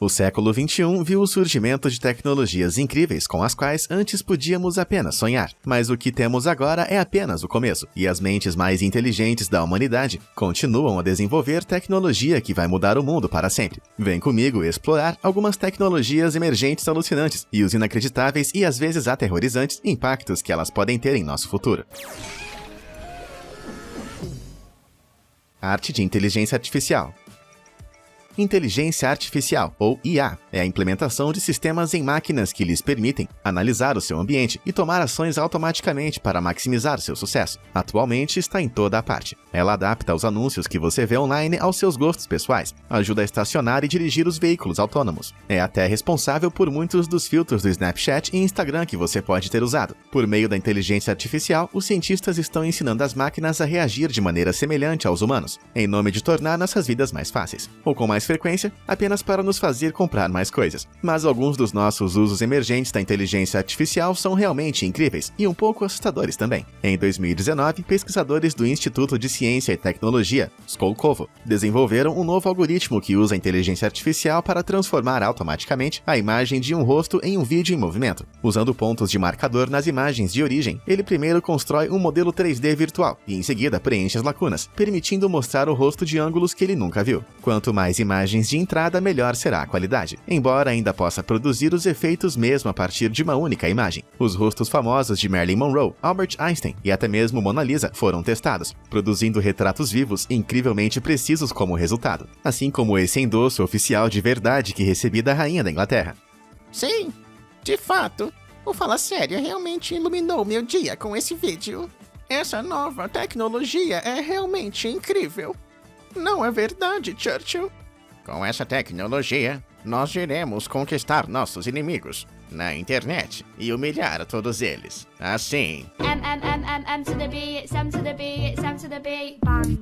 O século XXI viu o surgimento de tecnologias incríveis com as quais antes podíamos apenas sonhar. Mas o que temos agora é apenas o começo, e as mentes mais inteligentes da humanidade continuam a desenvolver tecnologia que vai mudar o mundo para sempre. Vem comigo explorar algumas tecnologias emergentes alucinantes e os inacreditáveis e às vezes aterrorizantes impactos que elas podem ter em nosso futuro. Arte de inteligência artificial. Inteligência artificial, ou IA, é a implementação de sistemas em máquinas que lhes permitem analisar o seu ambiente e tomar ações automaticamente para maximizar seu sucesso. Atualmente está em toda a parte. Ela adapta os anúncios que você vê online aos seus gostos pessoais, ajuda a estacionar e dirigir os veículos autônomos. É até responsável por muitos dos filtros do Snapchat e Instagram que você pode ter usado. Por meio da inteligência artificial, os cientistas estão ensinando as máquinas a reagir de maneira semelhante aos humanos, em nome de tornar nossas vidas mais fáceis, ou com mais frequência, apenas para nos fazer comprar mais coisas. Mas alguns dos nossos usos emergentes da inteligência artificial são realmente incríveis e um pouco assustadores também. Em 2019, pesquisadores do Instituto de Ciência e Tecnologia, Skolkovo, desenvolveram um novo algoritmo que usa a inteligência artificial para transformar automaticamente a imagem de um rosto em um vídeo em movimento. Usando pontos de marcador nas imagens de origem, ele primeiro constrói um modelo 3D virtual e em seguida preenche as lacunas, permitindo mostrar o rosto de ângulos que ele nunca viu. Quanto mais imagens de entrada, melhor será a qualidade, embora ainda possa produzir os efeitos mesmo a partir de uma única imagem. Os rostos famosos de Marilyn Monroe, Albert Einstein e até mesmo Mona Lisa foram testados, produzindo retratos vivos incrivelmente precisos como resultado, assim como esse endosso oficial de verdade que recebi da Rainha da Inglaterra. Sim, de fato, o Fala Sério realmente iluminou meu dia com esse vídeo. Essa nova tecnologia é realmente incrível. Não é verdade, Churchill? Com essa tecnologia, nós iremos conquistar nossos inimigos na internet e humilhar todos eles. Assim. M to the B, it's M to the B, it's M to the B, bang.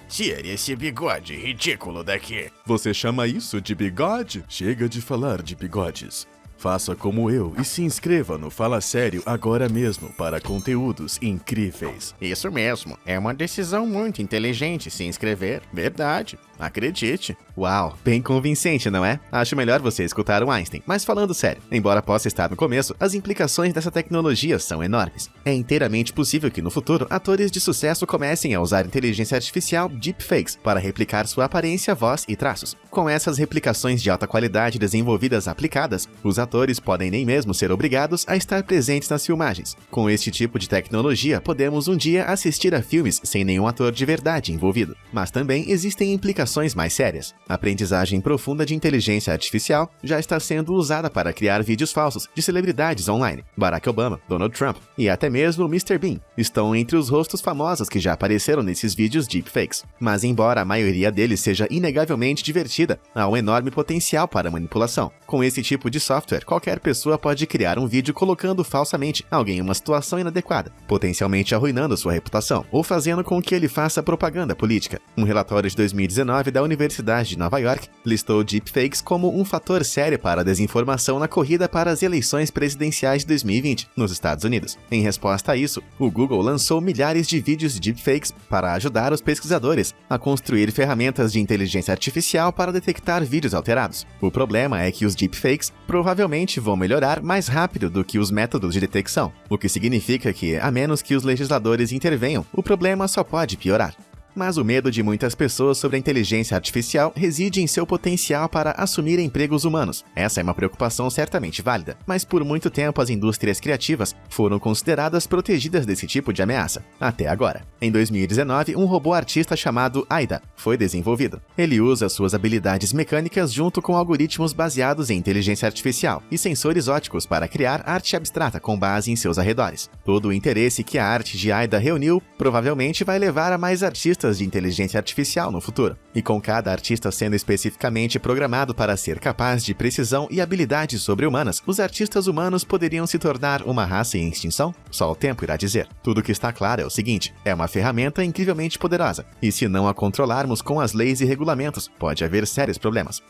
Tire esse bigode ridículo daqui. Você chama isso de bigode? Chega de falar de bigodes. Faça como eu e se inscreva no Fala Sério agora mesmo para conteúdos incríveis. Isso mesmo, é uma decisão muito inteligente se inscrever, verdade, acredite. Uau, bem convincente, não é? Acho melhor você escutar o Einstein. Mas falando sério, embora possa estar no começo, as implicações dessa tecnologia são enormes. É inteiramente possível que no futuro, atores de sucesso comecem a usar inteligência artificial deepfakes para replicar sua aparência, voz e traços. Com essas replicações de alta qualidade desenvolvidas aplicadas, os atores podem nem mesmo ser obrigados a estar presentes nas filmagens. Com este tipo de tecnologia, podemos um dia assistir a filmes sem nenhum ator de verdade envolvido. Mas também existem implicações mais sérias. A aprendizagem profunda de inteligência artificial já está sendo usada para criar vídeos falsos de celebridades online. Barack Obama, Donald Trump e até mesmo o Mr. Bean estão entre os rostos famosos que já apareceram nesses vídeos deepfakes. Mas embora a maioria deles seja inegavelmente divertida, há um enorme potencial para manipulação. Com esse tipo de software, qualquer pessoa pode criar um vídeo colocando falsamente alguém em uma situação inadequada, potencialmente arruinando sua reputação, ou fazendo com que ele faça propaganda política. Um relatório de 2019 da Universidade de Nova York listou deepfakes como um fator sério para a desinformação na corrida para as eleições presidenciais de 2020, nos Estados Unidos. Em resposta a isso, o Google lançou milhares de vídeos de deepfakes para ajudar os pesquisadores a construir ferramentas de inteligência artificial para detectar vídeos alterados. O problema é que os deepfakes provavelmente vão melhorar mais rápido do que os métodos de detecção, o que significa que, a menos que os legisladores intervenham, o problema só pode piorar. Mas o medo de muitas pessoas sobre a inteligência artificial reside em seu potencial para assumir empregos humanos. Essa é uma preocupação certamente válida, mas por muito tempo as indústrias criativas foram consideradas protegidas desse tipo de ameaça, até agora. Em 2019, um robô artista chamado Aida foi desenvolvido. Ele usa suas habilidades mecânicas junto com algoritmos baseados em inteligência artificial e sensores ópticos para criar arte abstrata com base em seus arredores. Todo o interesse que a arte de Aida reuniu provavelmente vai levar a mais artistas de inteligência artificial no futuro, e com cada artista sendo especificamente programado para ser capaz de precisão e habilidades sobre-humanas, os artistas humanos poderiam se tornar uma raça em extinção? Só o tempo irá dizer. Tudo que está claro é o seguinte: é uma ferramenta incrivelmente poderosa, e se não a controlarmos com as leis e regulamentos, pode haver sérios problemas.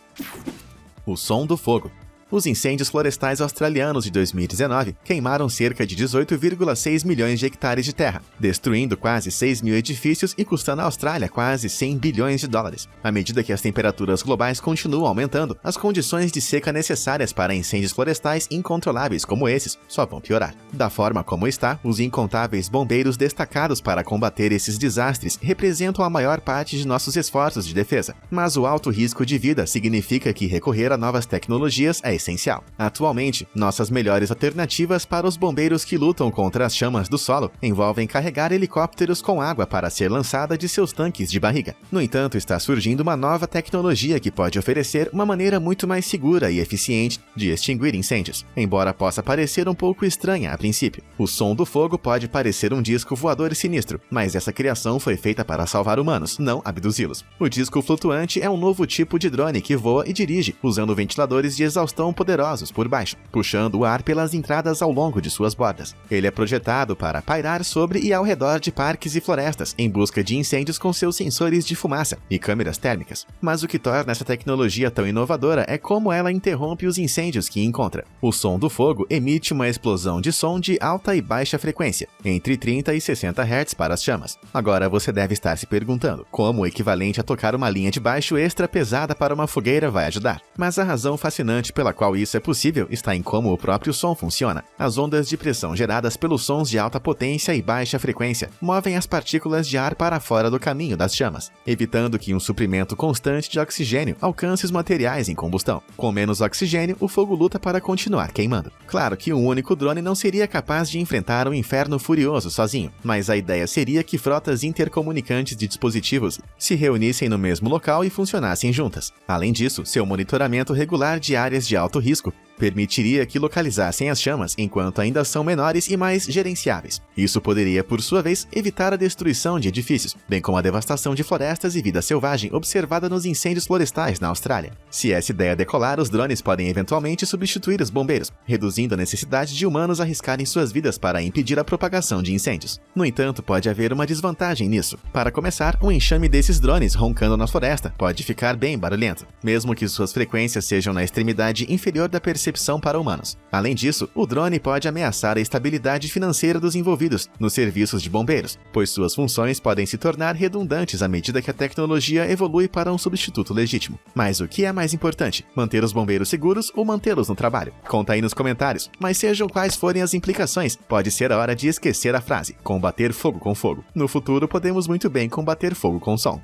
O som do fogo. Os incêndios florestais australianos de 2019 queimaram cerca de 18,6 milhões de hectares de terra, destruindo quase 6 mil edifícios e custando à Austrália quase 100 bilhões de dólares. À medida que as temperaturas globais continuam aumentando, as condições de seca necessárias para incêndios florestais incontroláveis como esses só vão piorar. Da forma como está, os incontáveis bombeiros destacados para combater esses desastres representam a maior parte de nossos esforços de defesa, mas o alto risco de vida significa que recorrer a novas tecnologias é essencial. Atualmente, nossas melhores alternativas para os bombeiros que lutam contra as chamas do solo envolvem carregar helicópteros com água para ser lançada de seus tanques de barriga. No entanto, está surgindo uma nova tecnologia que pode oferecer uma maneira muito mais segura e eficiente de extinguir incêndios, embora possa parecer um pouco estranha a princípio. O som do fogo pode parecer um disco voador sinistro, mas essa criação foi feita para salvar humanos, não abduzi-los. O disco flutuante é um novo tipo de drone que voa e dirige, usando ventiladores de exaustão poderosos por baixo, puxando o ar pelas entradas ao longo de suas bordas. Ele é projetado para pairar sobre e ao redor de parques e florestas, em busca de incêndios com seus sensores de fumaça e câmeras térmicas. Mas o que torna essa tecnologia tão inovadora é como ela interrompe os incêndios que encontra. O som do fogo emite uma explosão de som de alta e baixa frequência, entre 30 e 60 Hz para as chamas. Agora você deve estar se perguntando como o equivalente a tocar uma linha de baixo extra pesada para uma fogueira vai ajudar. Mas a razão fascinante pela qual isso é possível está em como o próprio som funciona. As ondas de pressão geradas pelos sons de alta potência e baixa frequência movem as partículas de ar para fora do caminho das chamas, evitando que um suprimento constante de oxigênio alcance os materiais em combustão. Com menos oxigênio, o fogo luta para continuar queimando. Claro que um único drone não seria capaz de enfrentar um inferno furioso sozinho, mas a ideia seria que frotas intercomunicantes de dispositivos se reunissem no mesmo local e funcionassem juntas. Além disso, seu monitoramento regular de áreas de alto risco permitiria que localizassem as chamas enquanto ainda são menores e mais gerenciáveis. Isso poderia, por sua vez, evitar a destruição de edifícios, bem como a devastação de florestas e vida selvagem observada nos incêndios florestais na Austrália. Se essa ideia decolar, os drones podem eventualmente substituir os bombeiros, reduzindo a necessidade de humanos arriscarem suas vidas para impedir a propagação de incêndios. No entanto, pode haver uma desvantagem nisso. Para começar, um enxame desses drones roncando na floresta pode ficar bem barulhento, mesmo que suas frequências sejam na extremidade inferior da percepção para humanos. Além disso, o drone pode ameaçar a estabilidade financeira dos envolvidos nos serviços de bombeiros, pois suas funções podem se tornar redundantes à medida que a tecnologia evolui para um substituto legítimo. Mas o que é mais importante? Manter os bombeiros seguros ou mantê-los no trabalho? Conta aí nos comentários, mas sejam quais forem as implicações, pode ser a hora de esquecer a frase combater fogo com fogo. No futuro, podemos muito bem combater fogo com som.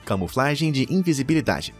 Camuflagem de invisibilidade.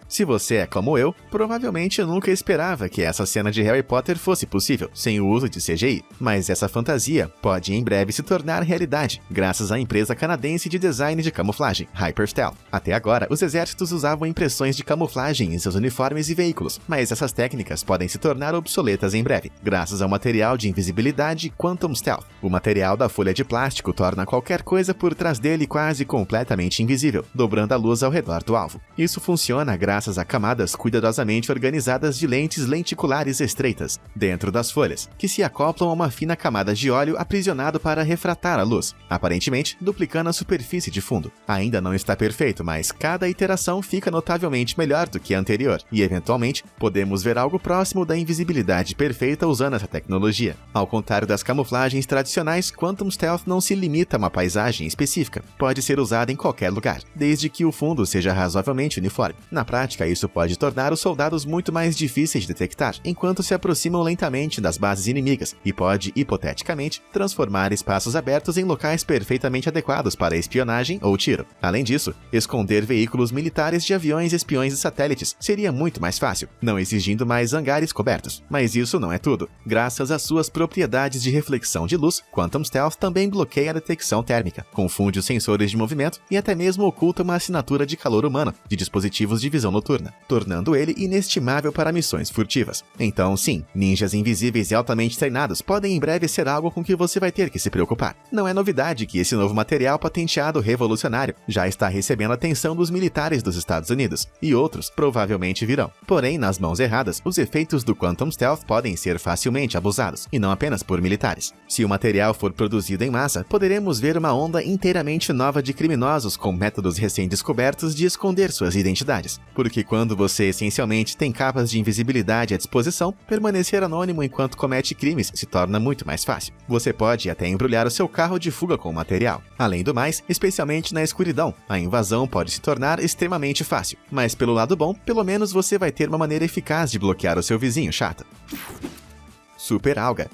Se você é como eu, provavelmente nunca esperava que essa cena de Harry Potter fosse possível sem o uso de CGI, mas essa fantasia pode em breve se tornar realidade, graças à empresa canadense de design de camuflagem, Hyperstealth. Até agora, os exércitos usavam impressões de camuflagem em seus uniformes e veículos, mas essas técnicas podem se tornar obsoletas em breve, graças ao material de invisibilidade Quantum Stealth. O material da folha de plástico torna qualquer coisa por trás dele quase completamente invisível, dobrando a luz ao redor do alvo. Isso funciona graças a camadas cuidadosamente organizadas de lentes lenticulares estreitas dentro das folhas, que se acoplam a uma fina camada de óleo aprisionado para refratar a luz, aparentemente duplicando a superfície de fundo. Ainda não está perfeito, mas cada iteração fica notavelmente melhor do que a anterior, e eventualmente podemos ver algo próximo da invisibilidade perfeita usando essa tecnologia. Ao contrário das camuflagens tradicionais, Quantum Stealth não se limita a uma paisagem específica, pode ser usada em qualquer lugar, desde que o fundo seja razoavelmente uniforme. Na prática, isso pode tornar os soldados muito mais difíceis de detectar enquanto se aproximam lentamente das bases inimigas e pode, hipoteticamente, transformar espaços abertos em locais perfeitamente adequados para espionagem ou tiro. Além disso, esconder veículos militares de aviões espiões e satélites seria muito mais fácil, não exigindo mais hangares cobertos. Mas isso não é tudo. Graças às suas propriedades de reflexão de luz, Quantum Stealth também bloqueia a detecção térmica, confunde os sensores de movimento e até mesmo oculta uma assinatura de calor humano de dispositivos de visão noturna, tornando ele inestimável para missões furtivas. Então sim, ninjas invisíveis e altamente treinados podem em breve ser algo com que você vai ter que se preocupar. Não é novidade que esse novo material patenteado revolucionário já está recebendo a atenção dos militares dos Estados Unidos, e outros provavelmente virão. Porém, nas mãos erradas, os efeitos do Quantum Stealth podem ser facilmente abusados, e não apenas por militares. Se o material for produzido em massa, poderemos ver uma onda inteiramente nova de criminosos com métodos recém-descobertos de esconder suas identidades. Por porque quando você essencialmente tem capas de invisibilidade à disposição, permanecer anônimo enquanto comete crimes se torna muito mais fácil. Você pode até embrulhar o seu carro de fuga com o material. Além do mais, especialmente na escuridão, a invasão pode se tornar extremamente fácil. Mas pelo lado bom, pelo menos você vai ter uma maneira eficaz de bloquear o seu vizinho chato. Super alga.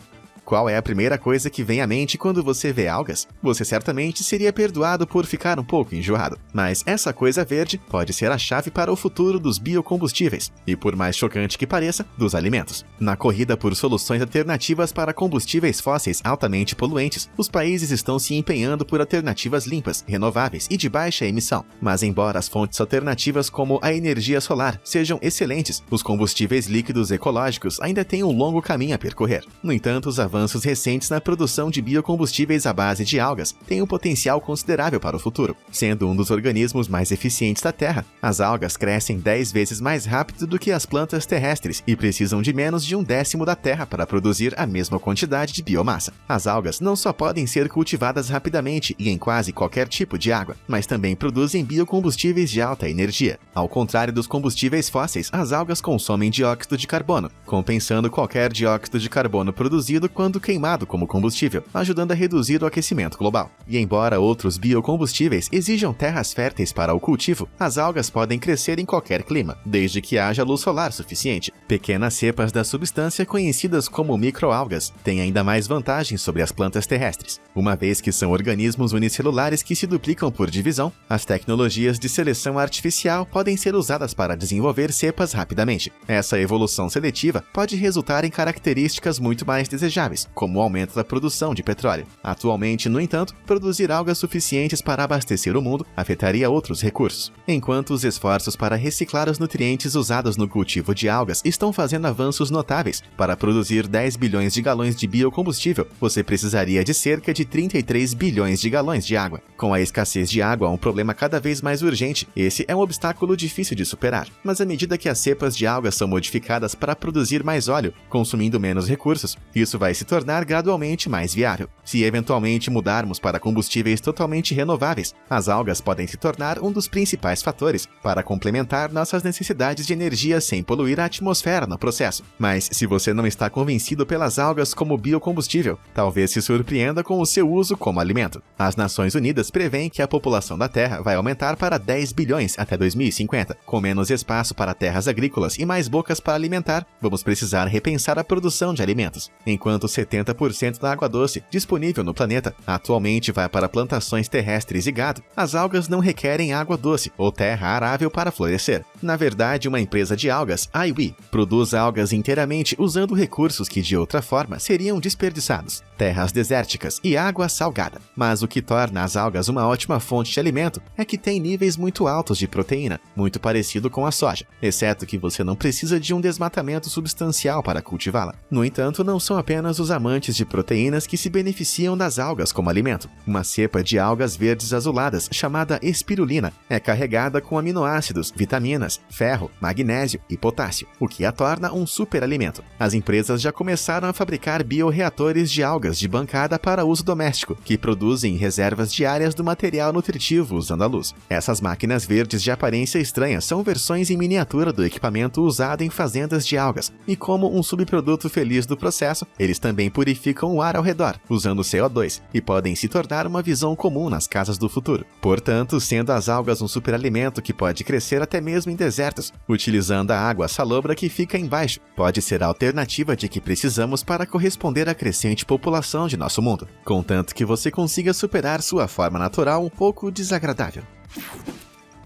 Qual é a primeira coisa que vem à mente quando você vê algas? Você certamente seria perdoado por ficar um pouco enjoado. Mas essa coisa verde pode ser a chave para o futuro dos biocombustíveis e, por mais chocante que pareça, dos alimentos. Na corrida por soluções alternativas para combustíveis fósseis altamente poluentes, os países estão se empenhando por alternativas limpas, renováveis e de baixa emissão. Mas embora as fontes alternativas como a energia solar sejam excelentes, os combustíveis líquidos ecológicos ainda têm um longo caminho a percorrer. No entanto, os avanços recentes na produção de biocombustíveis à base de algas têm um potencial considerável para o futuro. Sendo um dos organismos mais eficientes da Terra, as algas crescem 10 vezes mais rápido do que as plantas terrestres e precisam de menos de 1/10 da Terra para produzir a mesma quantidade de biomassa. As algas não só podem ser cultivadas rapidamente e em quase qualquer tipo de água, mas também produzem biocombustíveis de alta energia. Ao contrário dos combustíveis fósseis, as algas consomem dióxido de carbono, compensando qualquer dióxido de carbono produzido quando queimado como combustível, ajudando a reduzir o aquecimento global. E embora outros biocombustíveis exijam terras férteis para o cultivo, as algas podem crescer em qualquer clima, desde que haja luz solar suficiente. Pequenas cepas da substância conhecidas como microalgas têm ainda mais vantagens sobre as plantas terrestres. Uma vez que são organismos unicelulares que se duplicam por divisão, as tecnologias de seleção artificial podem ser usadas para desenvolver cepas rapidamente. Essa evolução seletiva pode resultar em características muito mais desejáveis, como o aumento da produção de petróleo. Atualmente, no entanto, produzir algas suficientes para abastecer o mundo afetaria outros recursos. Enquanto os esforços para reciclar os nutrientes usados no cultivo de algas estão fazendo avanços notáveis, para produzir 10 bilhões de galões de biocombustível, você precisaria de cerca de 33 bilhões de galões de água. Com a escassez de água, um problema cada vez mais urgente. Esse é um obstáculo difícil de superar. Mas à medida que as cepas de algas são modificadas para produzir mais óleo, consumindo menos recursos, isso vai se tornar gradualmente mais viável. Se eventualmente mudarmos para combustíveis totalmente renováveis, as algas podem se tornar um dos principais fatores para complementar nossas necessidades de energia sem poluir a atmosfera no processo. Mas se você não está convencido pelas algas como biocombustível, talvez se surpreenda com o seu uso como alimento. As Nações Unidas prevêem que a população da Terra vai aumentar para 10 bilhões até 2050. Com menos espaço para terras agrícolas e mais bocas para alimentar, vamos precisar repensar a produção de alimentos. Enquanto 70% da água doce disponível no planeta atualmente vai para plantações terrestres e gado, as algas não requerem água doce ou terra arável para florescer. Na verdade, uma empresa de algas, IWE, produz algas inteiramente usando recursos que de outra forma seriam desperdiçados: terras desérticas e água salgada. Mas o que torna as algas uma ótima fonte de alimento é que tem níveis muito altos de proteína, muito parecido com a soja, exceto que você não precisa de um desmatamento substancial para cultivá-la. No entanto, não são apenas os amantes de proteínas que se beneficiam das algas como alimento. Uma cepa de algas verdes azuladas, chamada espirulina, é carregada com aminoácidos, vitaminas, ferro, magnésio e potássio, o que a torna um superalimento. As empresas já começaram a fabricar bioreatores de algas de bancada para uso doméstico, que produzem reservas diárias do material nutritivo usando a luz. Essas máquinas verdes de aparência estranha são versões em miniatura do equipamento usado em fazendas de algas, e como um subproduto feliz do processo, eles também purificam o ar ao redor, usando CO2, e podem se tornar uma visão comum nas casas do futuro. Portanto, sendo as algas um superalimento que pode crescer até mesmo em desertos, utilizando a água salobra que fica embaixo, pode ser a alternativa de que precisamos para corresponder à crescente população de nosso mundo, contanto que você consiga superar sua forma natural um pouco desagradável.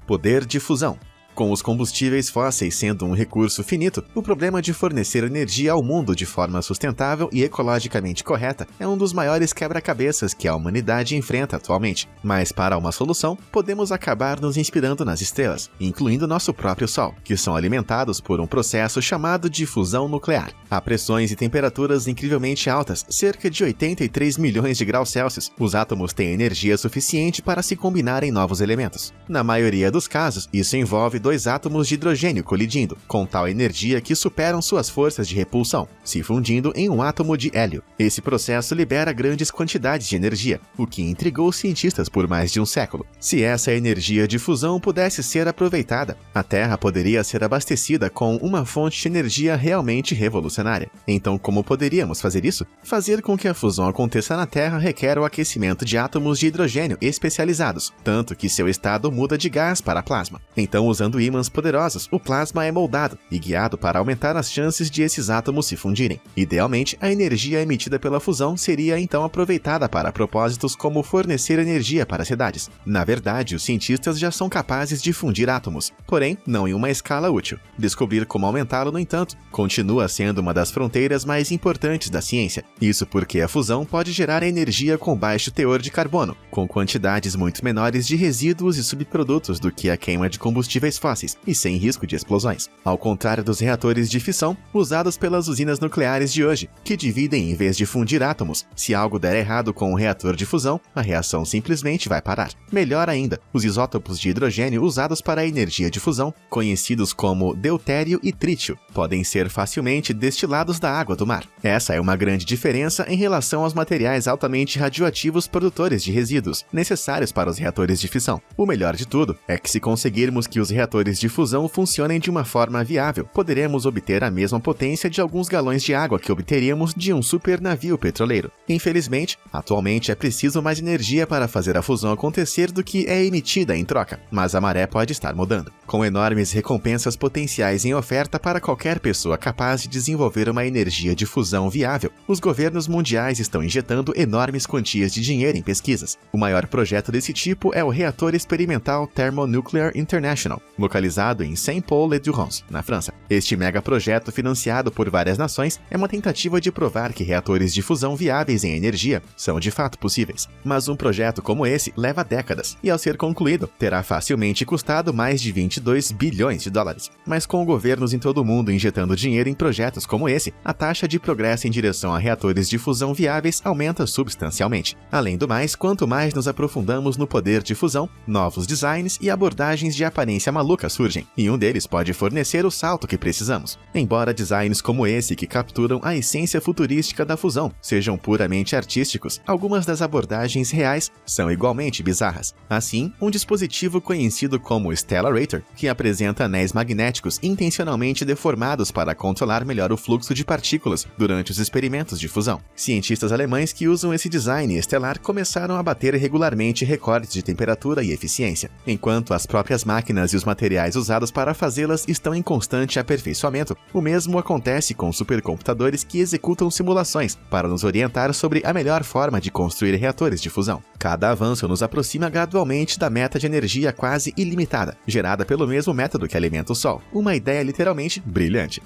Poder de fusão. Com os combustíveis fósseis sendo um recurso finito, o problema de fornecer energia ao mundo de forma sustentável e ecologicamente correta é um dos maiores quebra-cabeças que a humanidade enfrenta atualmente. Mas para uma solução, podemos acabar nos inspirando nas estrelas, incluindo nosso próprio Sol, que são alimentados por um processo chamado de fusão nuclear. A pressões e temperaturas incrivelmente altas, cerca de 83 milhões de graus Celsius, os átomos têm energia suficiente para se combinar em novos elementos. Na maioria dos casos, isso envolve dois átomos de hidrogênio colidindo, com tal energia que superam suas forças de repulsão, se fundindo em um átomo de hélio. Esse processo libera grandes quantidades de energia, o que intrigou os cientistas por mais de um século. Se essa energia de fusão pudesse ser aproveitada, a Terra poderia ser abastecida com uma fonte de energia realmente revolucionária. Então, como poderíamos fazer isso? Fazer com que a fusão aconteça na Terra requer o aquecimento de átomos de hidrogênio especializados, tanto que seu estado muda de gás para plasma. Então, usando ímãs poderosos, o plasma é moldado e guiado para aumentar as chances de esses átomos se fundirem. Idealmente, a energia emitida pela fusão seria então aproveitada para propósitos como fornecer energia para as cidades. Na verdade, os cientistas já são capazes de fundir átomos, porém, não em uma escala útil. Descobrir como aumentá-lo, no entanto, continua sendo uma das fronteiras mais importantes da ciência. Isso porque a fusão pode gerar energia com baixo teor de carbono, com quantidades muito menores de resíduos e subprodutos do que a queima de combustíveis fósseis, e sem risco de explosões. Ao contrário dos reatores de fissão, usados pelas usinas nucleares de hoje, que dividem em vez de fundir átomos. Se algo der errado com o reator de fusão, a reação simplesmente vai parar. Melhor ainda, os isótopos de hidrogênio usados para a energia de fusão, conhecidos como deutério e trítio, podem ser facilmente destilados da água do mar. Essa é uma grande diferença em relação aos materiais altamente radioativos produtores de resíduos, necessários para os reatores de fissão. O melhor de tudo é que, se conseguirmos que os reatores de fusão funcionem de uma forma viável, poderemos obter a mesma potência de alguns galões de água que obteríamos de um super navio petroleiro. Infelizmente, atualmente é preciso mais energia para fazer a fusão acontecer do que é emitida em troca, mas a maré pode estar mudando. Com enormes recompensas potenciais em oferta para qualquer pessoa capaz de desenvolver uma energia de fusão viável, os governos mundiais estão injetando enormes quantias de dinheiro em pesquisas. O maior projeto desse tipo é o Reator Experimental Thermonuclear International, localizado em Saint-Paul-le-Durance, na França. Este megaprojeto, financiado por várias nações, é uma tentativa de provar que reatores de fusão viáveis em energia são de fato possíveis. Mas um projeto como esse leva décadas, e ao ser concluído, terá facilmente custado mais de 22 bilhões de dólares. Mas com governos em todo o mundo injetando dinheiro em projetos como esse, a taxa de progresso em direção a reatores de fusão viáveis aumenta substancialmente. Além do mais, quanto mais nos aprofundamos no poder de fusão, novos designs e abordagens de aparência maluca surgem, e um deles pode fornecer o salto que precisamos. Embora designs como esse, que capturam a essência futurística da fusão, sejam puramente artísticos, algumas das abordagens reais são igualmente bizarras. Assim, um dispositivo conhecido como Stellarator, que apresenta anéis magnéticos intencionalmente deformados para controlar melhor o fluxo de partículas durante os experimentos de fusão. Cientistas alemães que usam esse design estelar começaram a bater regularmente recordes de temperatura e eficiência, enquanto as próprias máquinas e os materiais usados para fazê-las estão em constante aperfeiçoamento. O mesmo acontece com supercomputadores que executam simulações para nos orientar sobre a melhor forma de construir reatores de fusão. Cada avanço nos aproxima gradualmente da meta de energia quase ilimitada, gerada pelo mesmo método que alimenta o Sol. Uma ideia literalmente brilhante.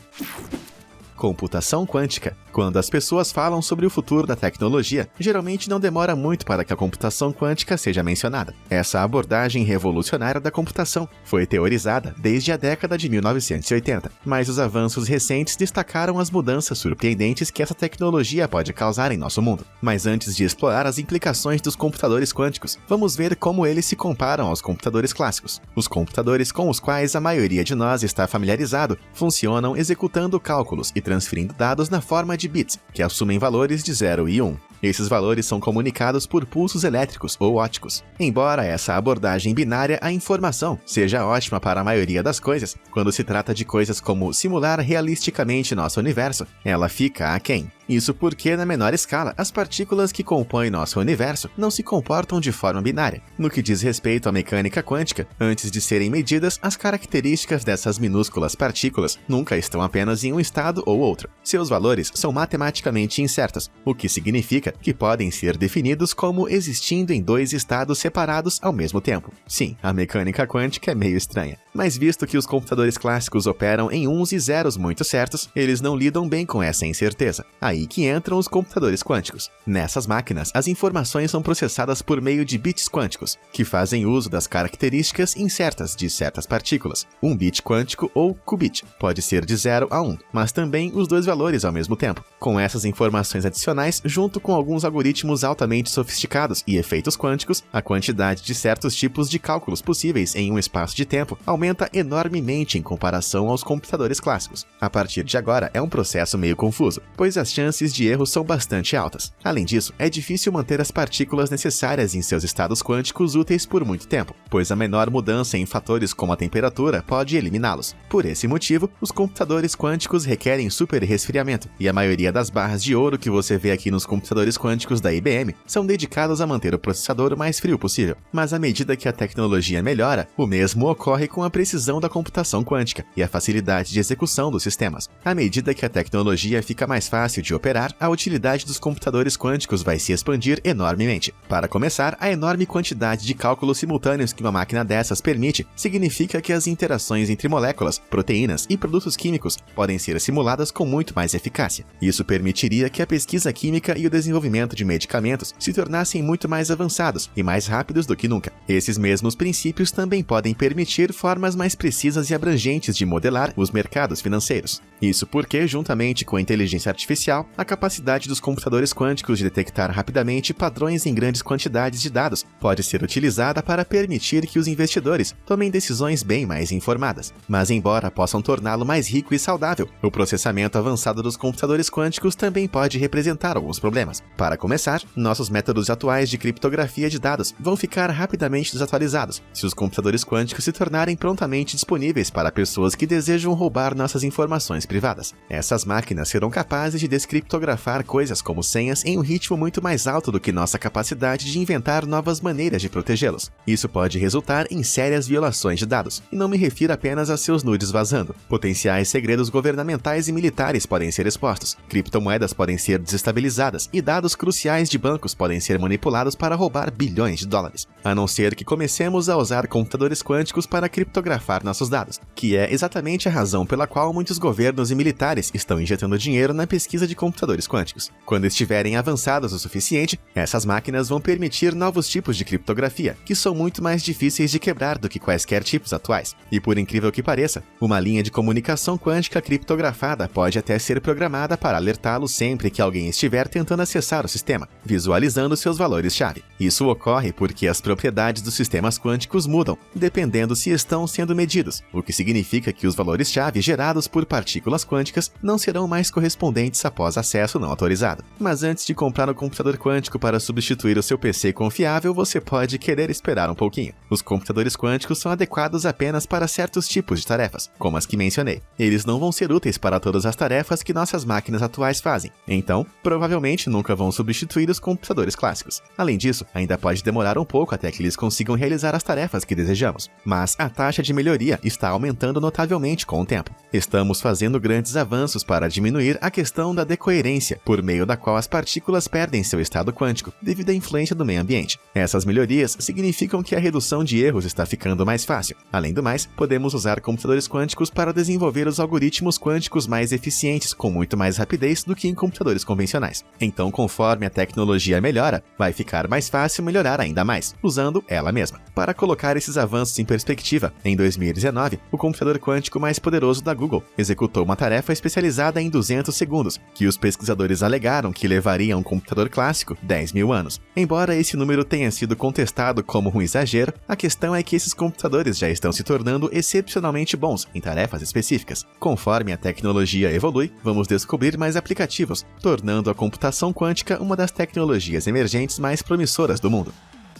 Computação quântica. Quando as pessoas falam sobre o futuro da tecnologia, geralmente não demora muito para que a computação quântica seja mencionada. Essa abordagem revolucionária da computação foi teorizada desde a década de 1980, mas os avanços recentes destacaram as mudanças surpreendentes que essa tecnologia pode causar em nosso mundo. Mas antes de explorar as implicações dos computadores quânticos, vamos ver como eles se comparam aos computadores clássicos. Os computadores com os quais a maioria de nós está familiarizado funcionam executando cálculos e transferindo dados na forma de bits, que assumem valores de 0 e 1. Esses valores são comunicados por pulsos elétricos ou ópticos. Embora essa abordagem binária à informação seja ótima para a maioria das coisas, quando se trata de coisas como simular realisticamente nosso universo, ela fica aquém. Isso porque, na menor escala, as partículas que compõem nosso universo não se comportam de forma binária. No que diz respeito à mecânica quântica, antes de serem medidas, as características dessas minúsculas partículas nunca estão apenas em um estado ou outro. Seus valores são matematicamente incertos, o que significa que podem ser definidos como existindo em dois estados separados ao mesmo tempo. Sim, a mecânica quântica é meio estranha. Mas visto que os computadores clássicos operam em uns e zeros muito certos, eles não lidam bem com essa incerteza. Aí que entram os computadores quânticos. Nessas máquinas, as informações são processadas por meio de bits quânticos, que fazem uso das características incertas de certas partículas. Um bit quântico ou qubit pode ser de 0 a 1, mas também os dois valores ao mesmo tempo. Com essas informações adicionais, junto com alguns algoritmos altamente sofisticados e efeitos quânticos, a quantidade de certos tipos de cálculos possíveis em um espaço de tempo aumenta enormemente em comparação aos computadores clássicos. A partir de agora é um processo meio confuso, pois as chances de erro são bastante altas. Além disso, é difícil manter as partículas necessárias em seus estados quânticos úteis por muito tempo, pois a menor mudança em fatores como a temperatura pode eliminá-los. Por esse motivo, os computadores quânticos requerem super resfriamento, e a maioria das barras de ouro que você vê aqui nos computadores quânticos da IBM são dedicadas a manter o processador o mais frio possível. Mas à medida que a tecnologia melhora, o mesmo ocorre com a precisão da computação quântica e a facilidade de execução dos sistemas. À medida que a tecnologia fica mais fácil de operar, a utilidade dos computadores quânticos vai se expandir enormemente. Para começar, a enorme quantidade de cálculos simultâneos que uma máquina dessas permite significa que as interações entre moléculas, proteínas e produtos químicos podem ser simuladas com muito mais eficácia. Isso permitiria que a pesquisa química e o desenvolvimento de medicamentos se tornassem muito mais avançados e mais rápidos do que nunca. Esses mesmos princípios também podem permitir formas mais precisas e abrangentes de modelar os mercados financeiros. Isso porque, juntamente com a inteligência artificial, a capacidade dos computadores quânticos de detectar rapidamente padrões em grandes quantidades de dados pode ser utilizada para permitir que os investidores tomem decisões bem mais informadas. Mas embora possam torná-lo mais rico e saudável, o processamento avançado dos computadores quânticos também pode representar alguns problemas. Para começar, nossos métodos atuais de criptografia de dados vão ficar rapidamente desatualizados se os computadores quânticos se tornarem prontamente disponíveis para pessoas que desejam roubar nossas informações privadas. Essas máquinas serão capazes de descriptografar coisas como senhas em um ritmo muito mais alto do que nossa capacidade de inventar novas maneiras de protegê-los. Isso pode resultar em sérias violações de dados, e não me refiro apenas a seus nudes vazando. Potenciais segredos governamentais e militares podem ser expostos, criptomoedas podem ser desestabilizadas e dados cruciais de bancos podem ser manipulados para roubar bilhões de dólares. A não ser que comecemos a usar computadores quânticos para criptografar nossos dados, que é exatamente a razão pela qual muitos governos e militares estão injetando dinheiro na pesquisa de computadores quânticos. Quando estiverem avançados o suficiente, essas máquinas vão permitir novos tipos de criptografia, que são muito mais difíceis de quebrar do que quaisquer tipos atuais. E por incrível que pareça, uma linha de comunicação quântica criptografada pode até ser programada para alertá-lo sempre que alguém estiver tentando acessar o sistema, visualizando seus valores-chave. Isso ocorre porque as propriedades dos sistemas quânticos mudam, dependendo se estão sendo medidos, o que significa que os valores-chave gerados por partículas quânticas não serão mais correspondentes após acesso não autorizado. Mas antes de comprar um computador quântico para substituir o seu PC confiável, você pode querer esperar um pouquinho. Os computadores quânticos são adequados apenas para certos tipos de tarefas, como as que mencionei. Eles não vão ser úteis para todas as tarefas que nossas máquinas atuais fazem, então provavelmente nunca vão substituir os computadores clássicos. Além disso, ainda pode demorar um pouco até que eles consigam realizar as tarefas que desejamos, mas a taxa de melhoria está aumentando notavelmente com o tempo. Estamos fazendo grandes avanços para diminuir a questão da decoerência, por meio da qual as partículas perdem seu estado quântico devido à influência do meio ambiente. Essas melhorias significam que a redução de erros está ficando mais fácil. Além do mais, podemos usar computadores quânticos para desenvolver os algoritmos quânticos mais eficientes com muito mais rapidez do que em computadores convencionais. Então, conforme a tecnologia melhora, vai ficar mais fácil melhorar ainda mais, usando ela mesma. Para colocar esses avanços em perspectiva, em 2019, o computador quântico mais poderoso da Google executou uma tarefa especializada em 200 segundos, que os pesquisadores alegaram que levaria a um computador clássico 10.000 anos. Embora esse número tenha sido contestado como um exagero, a questão é que esses computadores já estão se tornando excepcionalmente bons em tarefas específicas. Conforme a tecnologia evolui, vamos descobrir mais aplicativos, tornando a computação quântica uma das tecnologias emergentes mais promissoras do mundo.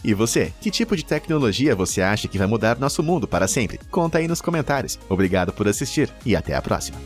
E você, que tipo de tecnologia você acha que vai mudar nosso mundo para sempre? Conta aí nos comentários. Obrigado por assistir e até a próxima.